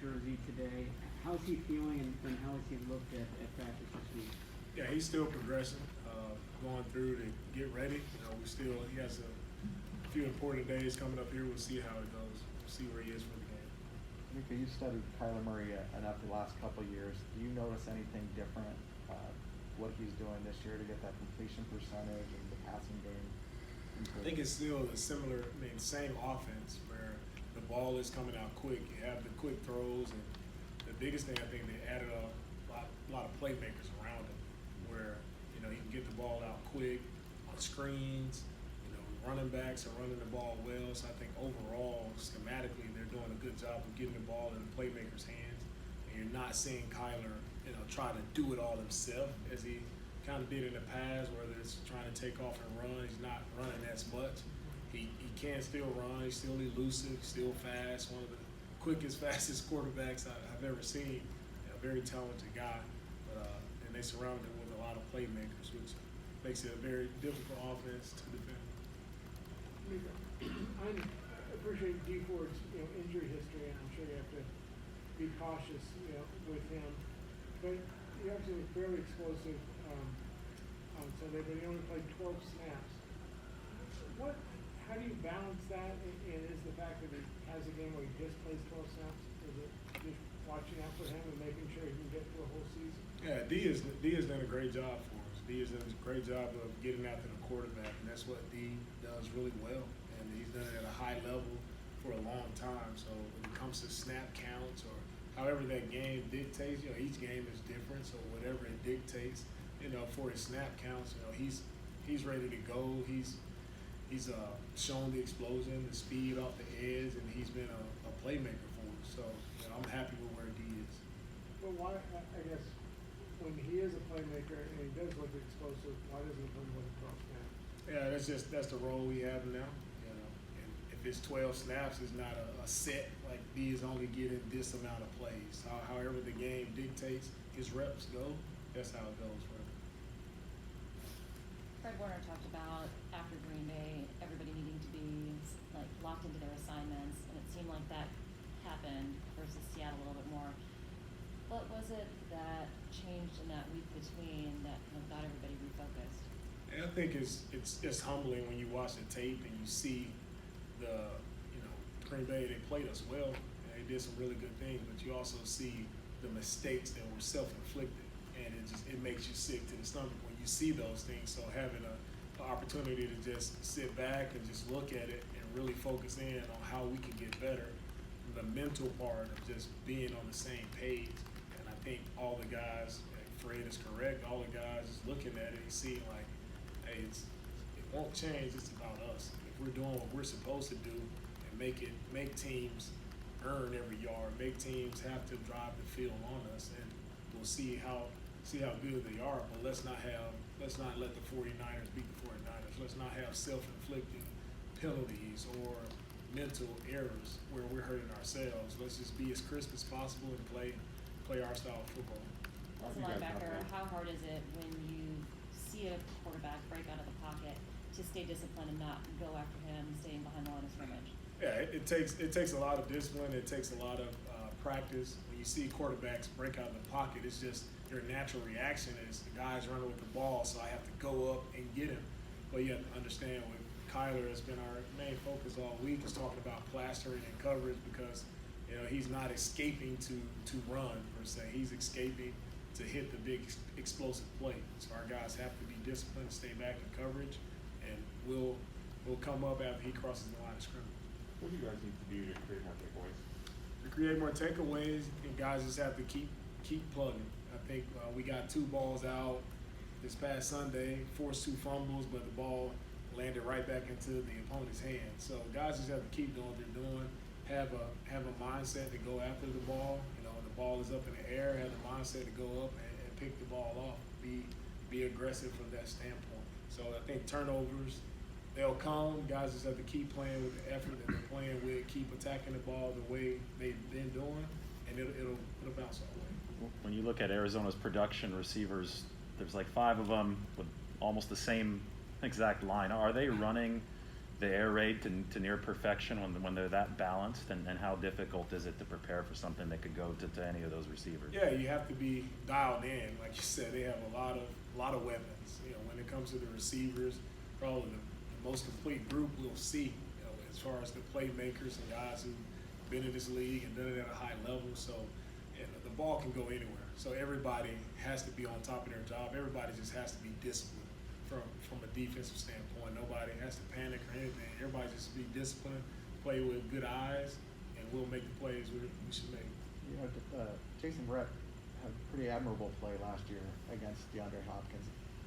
jersey today. How's he feeling, and how has he looked at practice this week? Yeah, he's still progressing, going through to get ready. He has a few important days coming up here. We'll see how it goes. We'll see where he is for the game. DeMeco, you've studied Kyler Murray enough the last couple of years. Do you notice anything different, what he's doing this year to get that completion percentage and the passing game? I think it's still same offense where the ball is coming out quick. You have the quick throws, and the biggest thing I think they added a lot of playmakers around him where, he can get the ball out quick on screens. Running backs are running the ball well. So I think overall, schematically, they're doing a good job of getting the ball in the playmakers' hands. And you're not seeing Kyler, try to do it all himself as he kind of did in the past, whether it's trying to take off and run. He's not running as much. He can still run. He's still elusive, still fast. One of the quickest, fastest quarterbacks I've ever seen. A very talented guy. And they surrounded him with a lot of playmakers, which makes it a very difficult offense to defend. I appreciate D Ford's injury history, and I'm sure you have to be cautious with him. But he actually was fairly explosive on Sunday, but he only played 12 snaps. How do you balance that? And is the fact that he has a game where he just plays 12 snaps? Is it just watching out for him and making sure he can get through a whole season? Yeah, D has done a great job for us. D has done a great job of getting after the quarterback, and that's what D does really well. And he's done it at a high level for a long time. So when it comes to snap counts or however that game dictates, each game is different. So whatever it dictates, for his snap counts, he's ready to go. He's shown the explosion, the speed off the edge, and he's been a playmaker for us. So I'm happy with where D is. Well, why? I guess when he is a playmaker and he does look explosive, why doesn't he play more than 12 snaps? Yeah, that's the role we have now. And if it's 12 snaps, it's not a set. Like D is only getting this amount of plays. However the game dictates his reps go, that's how it goes for him. Fred Warner talked about after Green Bay, everybody needing to be locked into their assignments, and it seemed like that happened versus Seattle a little bit more. What was it that changed in that week between that kind of got everybody refocused? And I think it's humbling when you watch the tape and you see the Green Bay, they played us well and they did some really good things, but you also see the mistakes that were self-inflicted, and it makes you sick to the stomach when you see those things. So having an opportunity to just sit back and just look at it and really focus in on how we can get better, the mental part of just being on the same page. And I think all the guys, Fred is correct, all the guys is looking at it and seeing like, hey, it won't change, it's about us. If we're doing what we're supposed to do and make teams earn every yard, make teams have to drive the field on us, and we'll see how good they are, but let's not let the 49ers beat the 49ers. Let's not have self-inflicting penalties or mental errors where we're hurting ourselves. Let's just be as crisp as possible and play our style of football. As a linebacker, how hard is it when you see a quarterback break out of the pocket to stay disciplined and not go after him, staying behind the line of scrimmage? Yeah, it takes a lot of discipline. It takes a lot of practice. When you see quarterbacks break out of the pocket, it's just your natural reaction is the guy's running with the ball, so I have to go up and get him. But you have to understand, with Kyler has been our main focus all week, is talking about plastering and coverage, because he's not escaping to run per se. He's escaping to hit the big explosive play. So our guys have to be disciplined, stay back in coverage, and we'll come up after he crosses the line of scrimmage. What do you guys need to do to create more takeaways? To create more takeaways, and guys just have to keep plugging. I think we got 2 balls out this past Sunday, forced 2 fumbles, but the ball landed right back into the opponent's hands. So guys just have to keep doing what they're doing. Have a mindset to go after the ball. The ball is up in the air. Have the mindset to go up and pick the ball off. Be aggressive from that standpoint. So I think turnovers, they'll come. Guys just have to keep playing with the effort that they're playing with. Keep attacking the ball the way they've been doing, and it'll bounce our way. When you look at Arizona's production receivers, there's like 5 of them with almost the same exact line. Are they running the air raid to near perfection when they're that balanced, and how difficult is it to prepare for something that could go to any of those receivers? Yeah, you have to be dialed in. Like you said, they have a lot of weapons. You know, when it comes to the receivers, probably the most complete group we'll see. You know, as far as the playmakers and guys who've been in this league and done it at a high level. So, and the ball can go anywhere. So everybody has to be on top of their job. Everybody just has to be disciplined from a defensive standpoint. Nobody has to panic or anything. Everybody just be disciplined, play with good eyes, and we'll make the plays we should make. You know, Jason Brett had a pretty admirable play last year against DeAndre Hopkins.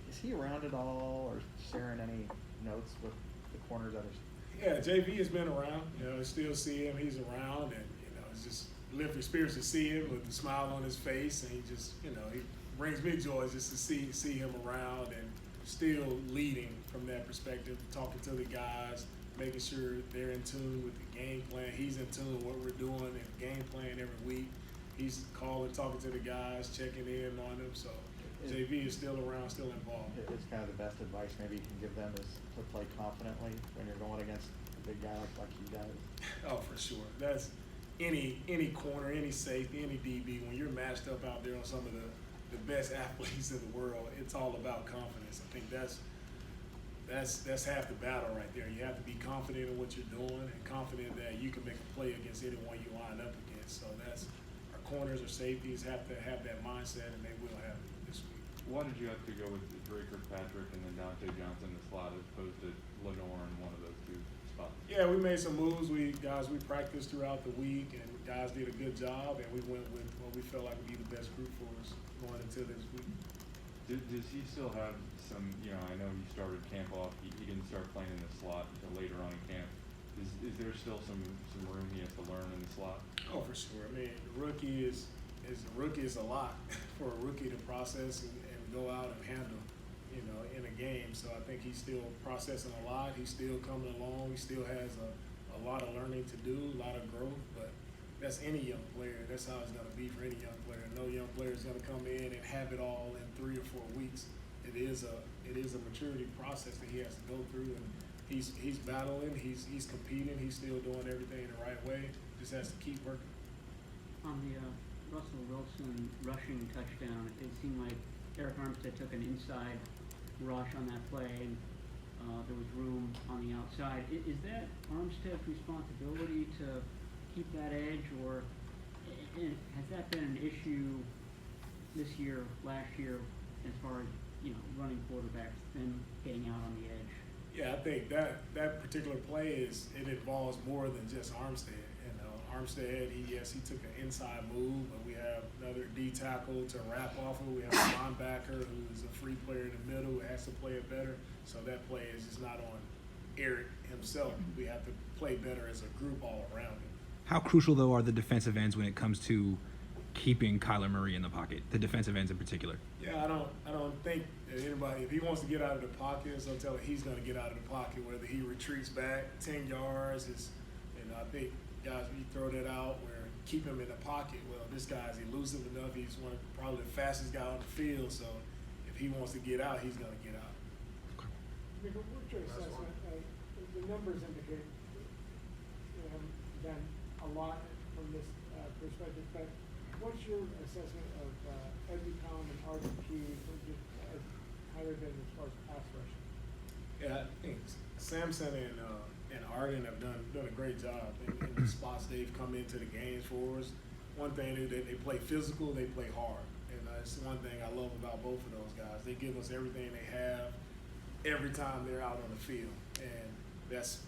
Is he around at all, or sharing any notes with the corners that are? Yeah, JV has been around. You know, I still see him. He's around, and you know, it's just lifting spirits to see him with a smile on his face, and he just, you know, he brings me joy just to see him around and still leading from that perspective, talking to the guys, making sure they're in tune with the game plan. He's in tune with what we're doing and game plan every week. He's calling, talking to the guys, checking in on them. So JV is still around, still involved. It's kind of the best advice maybe you can give them is to play confidently when you're going against a big guy like he does. Oh, for sure. That's any corner, any safety, any DB. When you're matched up out there on some of the best athletes in the world, it's all about confidence. I think that's half the battle right there. You have to be confident in what you're doing and confident that you can make a play against anyone you line up against. So that's our corners or safeties have to have that mindset, and they will have it this week. Why did you have to go with Drake Kirkpatrick and then Dante Johnson in the slot as opposed to Lenore in one of those two spots? Yeah, we made some moves. We practiced throughout the week, and guys did a good job, and we went with what we felt like would be the best group for us going into this week. Does he still have some, you know, I know he started camp off, he didn't start playing in the slot until later on in camp. Is there still some room he has to learn in the slot? Oh, for sure. I mean, the rookie is a lot for a rookie to process and go out and handle, you know, in a game. So I think he's still processing a lot. He's still coming along. He still has a lot of learning to do, a lot of growth, but that's any young player. That's how it's going to be for any young player. No young player is going to come in and have it all in 3 or 4 weeks. It is a maturity process that he has to go through, and he's battling. He's competing. He's still doing everything the right way. Just has to keep working. On the Russell Wilson rushing touchdown, it seemed like Eric Armstead took an inside rush on that play, and there was room on the outside. Is that Armstead's responsibility to keep that edge, or has that been an issue this year, last year, as far as, you know, running quarterbacks then getting out on the edge? Yeah, I think that particular play involves more than just Armstead. You know, Armstead, he took an inside move, but we have another D tackle to wrap off of. We have a linebacker who is a free player in the middle who has to play it better. So that play is just not on Eric himself. We have to play better as a group all around him. How crucial, though, are the defensive ends when it comes to keeping Kyler Murray in the pocket, the defensive ends in particular? Yeah, I don't think that anybody, if he wants to get out of the pocket, so tell him he's going to get out of the pocket, whether he retreats back 10 yards. I think guys, you throw that out where keep him in the pocket. Well, this guy's elusive enough. He's probably the fastest guy on the field. So if he wants to get out, he's going to get out. What's your assessment? The numbers indicate you haven't done a lot from this perspective, but what's your assessment of Cohn and Arden Keys, how they've been as far as pass rushing? Yeah, I think Samson and Arden have done a great job in the spots they've come into the games for us. One thing is that they play physical, they play hard, and it's one thing I love about both of those guys. They give us everything they have every time they're out on the field, and that's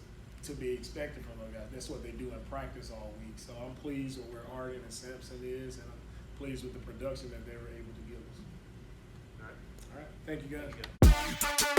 to be expected from those guys. That's what they do in practice all week. So I'm pleased with where Arden and Sampson is, and I'm pleased with the production that they were able to give us. All right. Thank you, guys.